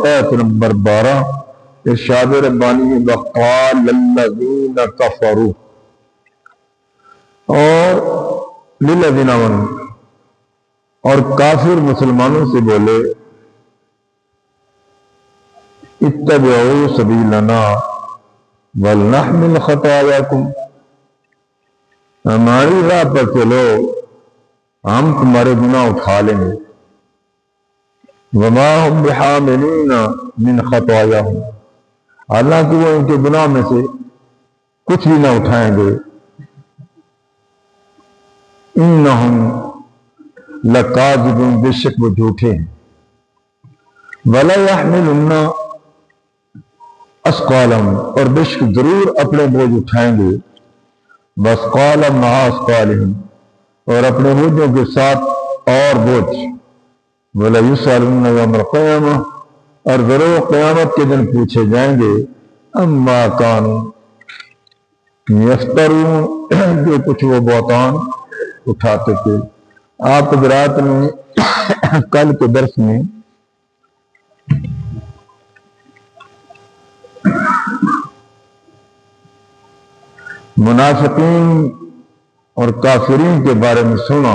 آیت نمبر 12 ارشاد ربانی وقال الذین کفروا، اور للذین آمنوا، اور کافر مسلمانوں سے بولے اتبعوا سبیلنا ولنحمل خطایاکم، ہماری راہ پر چلو ہم تمہارے گناہ اٹھا لیں گے، وما هم بحاملین من خطایاہم، حالانکہ وہ ان کے گناہ میں سے کچھ بھی نہ اٹھائیں گے، انہم لکاذبون، بے شک وہ جھوٹے ہیں، ولا یحملن اثقالہم، اور بے شک ضرور اپنے بوجھ اٹھائیں گے، واثقالا مع اثقالہم، اور اپنے بوجھوں کے ساتھ اور بوجھ، ولا یسألن یوم القیامہ، اور ضرور قیامت کے دن پوچھے جائیں گے اما کانوا یفترون، جو کچھ وہ بہتان اٹھاتے تھے۔ آپ حضرات نے کل کے درس میں منافقین اور کافرین کے بارے میں سنا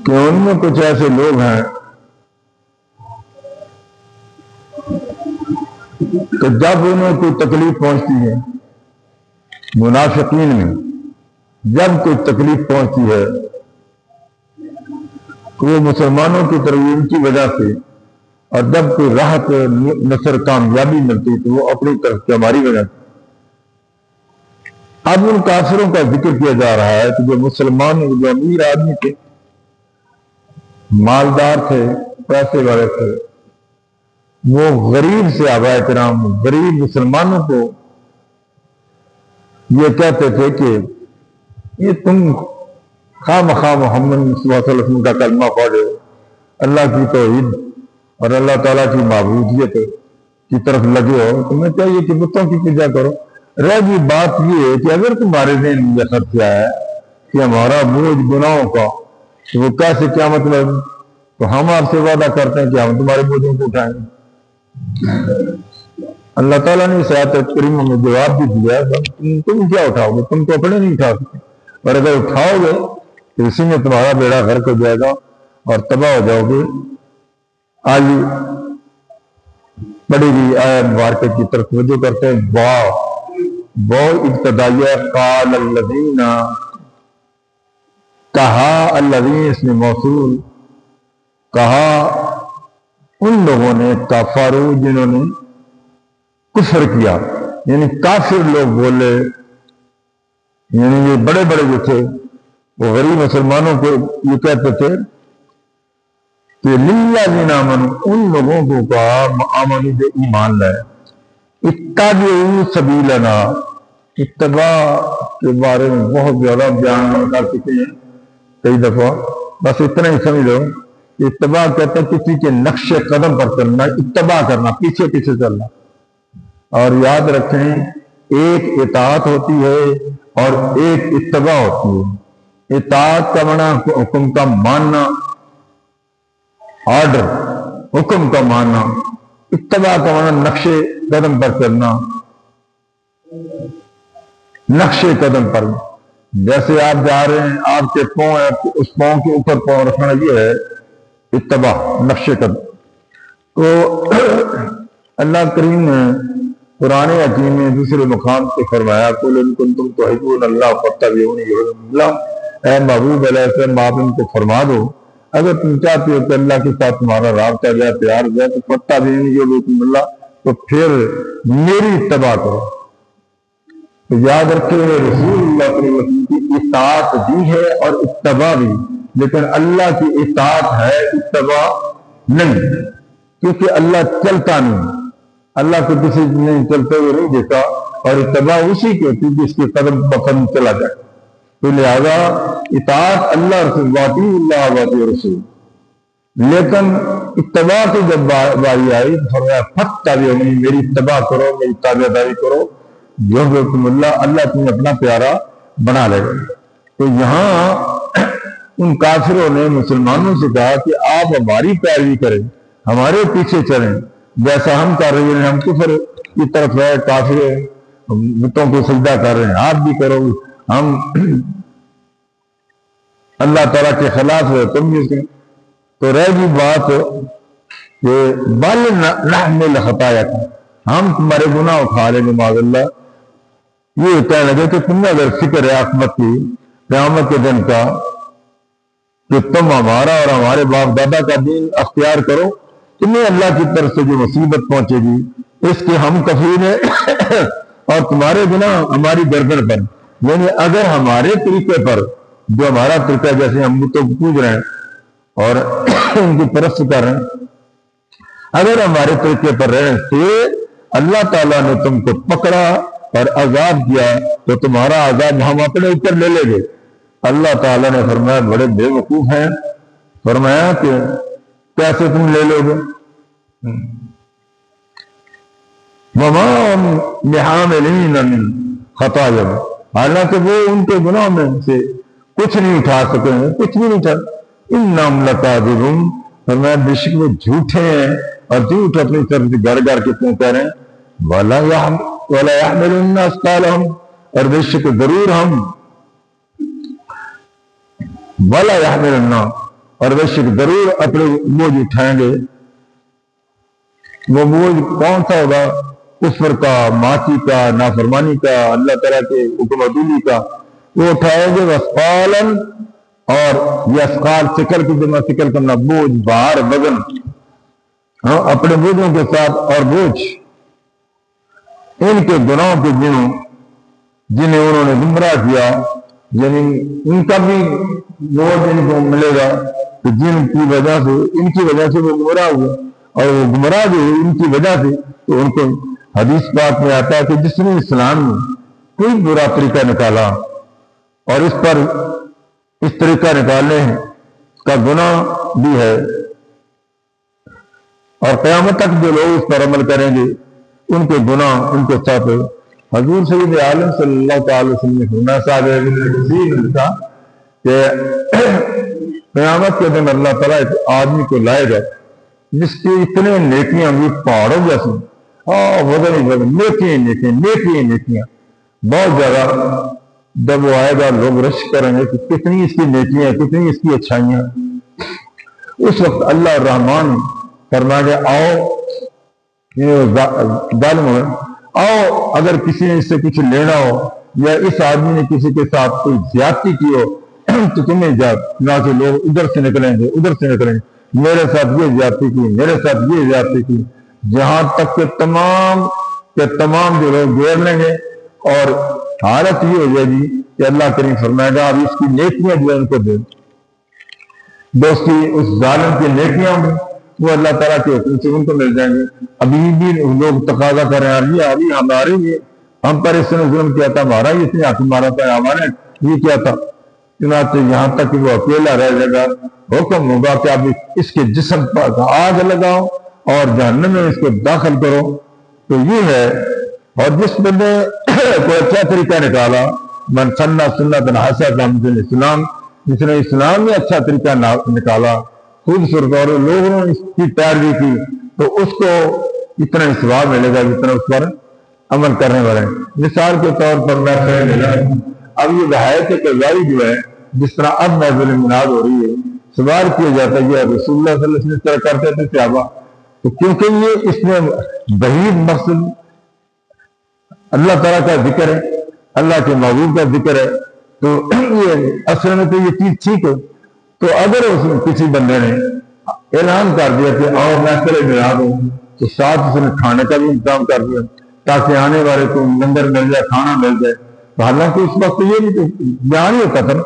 کہ ان میں کچھ ایسے لوگ ہیں کہ جب انہیں کوئی تکلیف پہنچتی ہے، منافقین میں جب کوئی تکلیف پہنچتی ہے تو وہ مسلمانوں کی ترغیب کی وجہ سے، اور جب کوئی راحت نصر کامیابی ملتی تو وہ اپنی طرف سے ہماری وجہ سے۔ اب ان کافروں کا ذکر کیا جا رہا ہے کہ جو مسلمان جو امیر آدمی تھے، مالدار تھے، پیسے والے تھے، وہ غریب صحابہ کرام، غریب مسلمانوں کو یہ کہتے تھے کہ یہ تم خواہ مخواہ محمد صلی اللہ علیہ وسلم کا کلمہ پڑھو، اللہ کی توحید اور اللہ تعالیٰ کی معبودیت کی طرف لگے ہو، تمہیں چاہیے کہ بتوں کی پوجا کرو۔ رہ گئی بات یہ ہے کہ اگر تمہارے ذہن میں یہ خدشہ ہے کہ ہمارا بوجھ گناہوں کا تو وہ کیسے، کیا مطلب، تو ہم آپ سے وعدہ کرتے ہیں کہ ہم تمہارے بوجھوں کو اٹھائیں گے۔ اللہ تعالیٰ نے اس آیت کریمہ میں جواب بھی دیا ہے، تم کیا اٹھاؤ گے، تم تو اپنے نہیں اٹھا سکتے، اور اگر اٹھاؤ گے تو اسی میں تمہارا بیڑا غرق ہو جائے گا اور تباہ ہو جاؤ گے۔ آئیے پڑھی گئی آیت مبارکہ کی طرف توجہ کرتے ہیں۔ ابتدائیہ قال الذین، کہا، الذین اس میں موصول، کہا ان لوگوں نے، کفروا جنہوں نے کفر کیا، یعنی کافر لوگ بولے، یعنی یہ بڑے بڑے جو تھے وہ غریب مسلمانوں کو یہ کہتے تھے کہ للذین آمنوا، ان لوگوں کو کہا آمنوا جو ایمان لائے، اتبعوا سبیلنا، اتباع کے بارے میں بہت زیادہ بیان کر چکے ہیں کئی دفعہ، بس اتنا ہی سمجھ لو۔ اتباع کہتے ہیں کسی کے نقش قدم پر چلنا، اتباع کرنا، پیچھے پیچھے چلنا۔ اور یاد رکھیں ایک اطاعت ہوتی ہے اور ایک اتباع ہوتی ہے۔ اطاعت کا معنی حکم کا ماننا، آرڈر، حکم کا ماننا، اتباع کا معنی نقش قدم پر چلنا، نقش قدم پر، جیسے آپ جا رہے ہیں، آپ کے پاؤں ہے، اس پاؤں کے اوپر پاؤں رکھنا، یہ ہے اتباع، نقش قدم۔ تو اللہ کریم نے قرآن حکیم میں دوسرے مقام سے فرمایا قل ان کنتم تحبون اللہ فاتبعونی یحببکم اللہ، اے محبوب علیہ السلام آپ ان کو فرما دو اگر تم چاہتے ہو کہ اللہ کے ساتھ تمہارا رابطہ جائے، پیار جائے، تو فاتبعونی یحببکم اللہ، تو پھر میری اتباع کرو۔ تو یاد رکھیں رسول اللہ صلی اللہ علیہ وسلم کی اطاعت بھی ہے اور اتباع بھی، لیکن اللہ کی اطاعت ہے، اتباع نہیں، کیونکہ اللہ چلتا نہیں، اللہ کو کسی نے چلتے ہوئے نہیں دیکھا، اور اتباع اسی کی ہوتی جس کے قدم بقدم چلا جائے۔ تو لہذا اطاعت اللہ رسول، واطیع اللہ واطیع رسول، لیکن اتباع کی جب باری آئی فرمایا فاتبعونی، میری اتباع کرو، میری تابعداری کرو، یحببکم اللہ، اللہ تمہیں اپنا پیارا بنا لے گا۔ تو یہاں ان کافروں نے مسلمانوں سے کہا کہ آپ ہماری پیروی کریں، ہمارے پیچھے چلیں جیسا ہم کر رہے ہیں. ہم کفر کی طرف ہے، کافر بتوں کو سجدہ کر رہے ہیں، آپ بھی کرو. ہم اللہ تعالیٰ کے خلاف ہے، تم بھی کریں. تو رہ گئی بات کہ بل نحمل خطایا، ہم تمہارے گناہ اٹھا لیں گے معاذ اللہ. یہ کہنے لگے کہ تم نے اگر فکر ہے عاقبت کی، قیامت کے دن کا، کہ تم ہمارا اور ہمارے باپ دادا کا دین اختیار کرو، تمہیں اللہ کی طرف سے جو مصیبت پہنچے گی اس کے ہم کفیل ہیں اور تمہارے گناہ ہماری گردن پر. یعنی اگر ہمارے طریقے پر، جو ہمارا طریقہ جیسے ہم تو پوج رہے ہیں اور ان کی پرست کر رہے ہیں، اگر ہمارے طریقے پر رہنے سے اللہ تعالیٰ نے تم کو پکڑا اور عذاب کیا تو تمہارا عذاب ہم اپنے اوپر لے لیں گے. اللہ تعالیٰ نے فرمایا بڑے بے وقوف ہیں. فرمایا کہ کیسے تم لے لو گے؟ وما بحاملین من خطایا، حالانکہ وہ ان کے گناہ میں سے کچھ نہیں اٹھا سکے ہیں، کچھ بھی نہیں اٹھا. انہم لکاذبون، فرمایا بے شک وہ جھوٹے ہیں اور جھوٹ اپنی طرف سے گڑ گڑ کے کیوں کہہ رہے ہیں. ولا يحملن اثقالهم، اور بے شک ضرور ہم، ولا يحملن، اور بے شک ضرور اپنے بوجھ اٹھائیں گے. وہ بوجھ کون سا ہوگا؟ کفر کا، معصیت کا، نافرمانی کا، اللہ تعالیٰ کے حکم عدولی کا. وہ اٹھائیں گے وثقالا، اور یہ اثقال سکل کی جمع سکل کرنا، بوجھ، بھار، وزن، اپنے بوجھوں کے ساتھ. اور بوجھ ان کے گناہوں کے جنہیں انہوں نے گمراہ کیا، یعنی ان کا بھی بوجھ ان کو ملے گا کہ جن کی وجہ سے، ان کی وجہ سے وہ گمراہ ہوئے، اور وہ گمراہ جو ہوئے ان کی وجہ سے. تو ان کو حدیث پاک میں آتا ہے کہ جس نے اسلام میں کوئی برا طریقہ نکالا اور اس پر اس طریقہ نکالنے کا گناہ بھی ہے، اور قیامت تک جو لوگ اس پر عمل کریں گے ان کے گناہ ان کے ساتھ. حضور سید عالم صلی اللہ تعالی وسلم نے فرمایا صاحب کہ قیامت کے دن اللہ تعالیٰ ایک آدمی کو لائے گا جس کی اتنے نیکیاں بھی پہاڑوں جیسی، وزن ہی وزن، نیکیاں بہت زیادہ. جب وہ آئے گا لوگ رش کریں گے کہ کتنی اس کی نیکیاں، کتنی اس کی اچھائیاں. اس وقت اللہ الرحمن فرمائے گا آؤ ظالم ہوئے، آؤ اگر کسی نے اس سے کچھ لینا ہو یا اس آدمی نے کسی کے ساتھ کوئی زیادتی کی ہو تو تمہیں نہ کہ لوگ ادھر سے نکلیں گے، میرے ساتھ یہ زیادتی کی، میرے ساتھ یہ زیادتی کی، جہاں تک کہ تمام کے تمام جو لوگ گھیر لیں گے. اور حالت یہ ہو جائے گی کہ اللہ کریم فرمائے گا اب اس کی نیکیاں جو ہے ان کو دے. دوستی اس ظالم کی نیکیاں ہوں وہ اللہ تعالیٰ کے حکم سے ان کو مل جائیں گے. ابھی بھی لوگ تقاضا کر رہے ہیں ابھی ہمارے لیے، ہم پر اس نے ظلم کیا تھا، ہمارا اس نے حق مارا تھا، ہمارے یہ کیا تھا. چنانچہ یہاں تک کہ وہ اکیلا رہ جائے گا، حکم ہوگا کہ آپ اس کے جسم پر آگ لگاؤ اور جہنم میں اس کو داخل کرو. تو یہ ہے. اور جس بندے کوئی اچھا طریقہ نکالا، من سنہ سنۃ حسنۃ من الاسلام، جس نے اسلام میں اچھا طریقہ نکالا خوبصورت اور لوگوں نے اس کی پیروی کی، تو اس کو اتنا ہی ثواب ملے گا جتنا اس پر عمل کرنے والے. مثال کے طور پر میں اب یہ بحیث قضائی جو ہے، جس طرح اب محفل مناد ہو رہی ہے، سوال کیا جاتا ہے یہ رسول اللہ صلی اللہ علیہ وسلم اس طرح کرتے تھے صحابہ. تو کیونکہ یہ اس میں بعید مقصد اللہ تعالیٰ کا ذکر ہے، اللہ کے محبوب کا ذکر ہے، تو یہ اصل میں تو یہ چیز ٹھیک ہے. تو اگر کسی بندے نے اعلان کر دیا کہ آؤ محفل مناد ہو، تو ساتھ اس نے کھانے کا بھی انتظام کر دیا تاکہ آنے والے کو لنگر مل جائے، کھانا مل جائے. تو حالانکہ اس وقت یہ نہیں بیان ہی ہوتا تھا نا،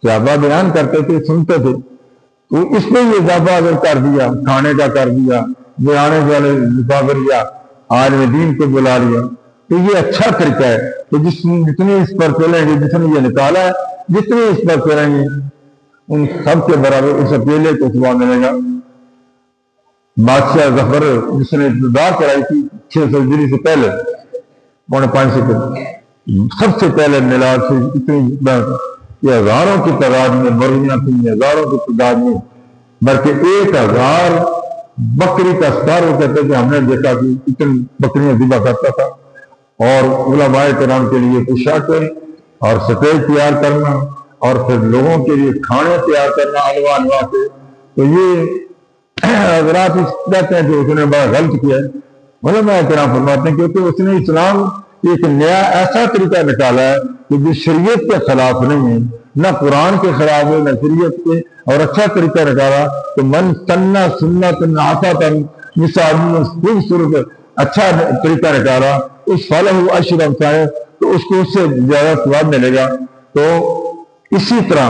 صحابہ بیان کرتے تھے، سنتے تھے. تو اس میں یہ اضافہ اگر کر دیا، کھانے کا کر دیا، جو آنے والے لفافہ لیا، عالم دین کو بلا لیا، تو یہ اچھا طریقہ ہے. تو جتنے اس پر چلیں گے، جس نے یہ نکالا ہے، جتنے اس پر چلیں گے ان سب کے برابر اس اکیلے کو ثواب ملے گا. بادشاہ ظفر جس نے ابتدا کرائی تھی 600 ہجری سے پہلے، 5.5 سے پہلے، سب سے پہلے میلاد سے اتنی یہ ہزاروں کی تعداد میں مرغیاں تھیں، ہزاروں کی تعداد میں، بلکہ 1000 بکری کا شکار وہ کہتے کہ ہم نے دیکھا کہ اتنی بکریاں ذبح کرتا تھا، اور علماء کرام کے لیے پوشاکیں اور سٹیج تیار کرنا، اور پھر لوگوں کے لیے کھانے تیار کرنا انواع انواع کے. تو یہ حضرات کہتے ہیں کہ اس نے بڑا غلط کیا ہے. علماء کرام فرماتے ہیں کیونکہ اس نے اسلام ایک نیا ایسا طریقہ نکالا ہے کہ جو شریعت کے خلاف نہیں ہے، نہ قرآن کے خلاف ہے نہ شریعت کے، اور اچھا طریقہ نکالا کہ من سننا سنت حسنۃ مثال خوبصورت اچھا طریقہ نکالا اس فلہ اشر امثالہ، تو اس کو اس سے زیادہ ثواب ملے گا. تو اسی طرح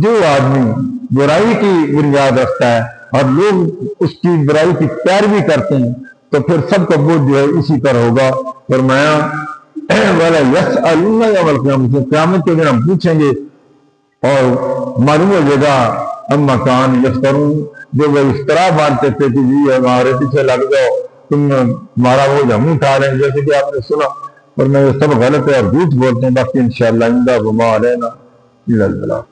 جو آدمی برائی کی بنیاد رکھتا ہے اور لوگ اس کی برائی کی پیروی کرتے ہیں تو پھر سب کا بوجھ جو ہے اسی طرح ہوگا. فرمایا والا یسألون یوم القیامۃ، قیامت کے دن ہم پوچھیں گے اور معلوم ہو جائے گا اما کان یفترون، جو وہ افترا مانتے تھے کہ جی ہمارے پیچھے لگ جاؤ تم ہمارا بوجھ ہم اٹھا رہے ہیں، جیسے کہ آپ نے سنا. اور میں یہ سب غلط ہے اور جھوٹ بولتے ہیں. باقی انشاءاللہ بما علینا الا البلاغ.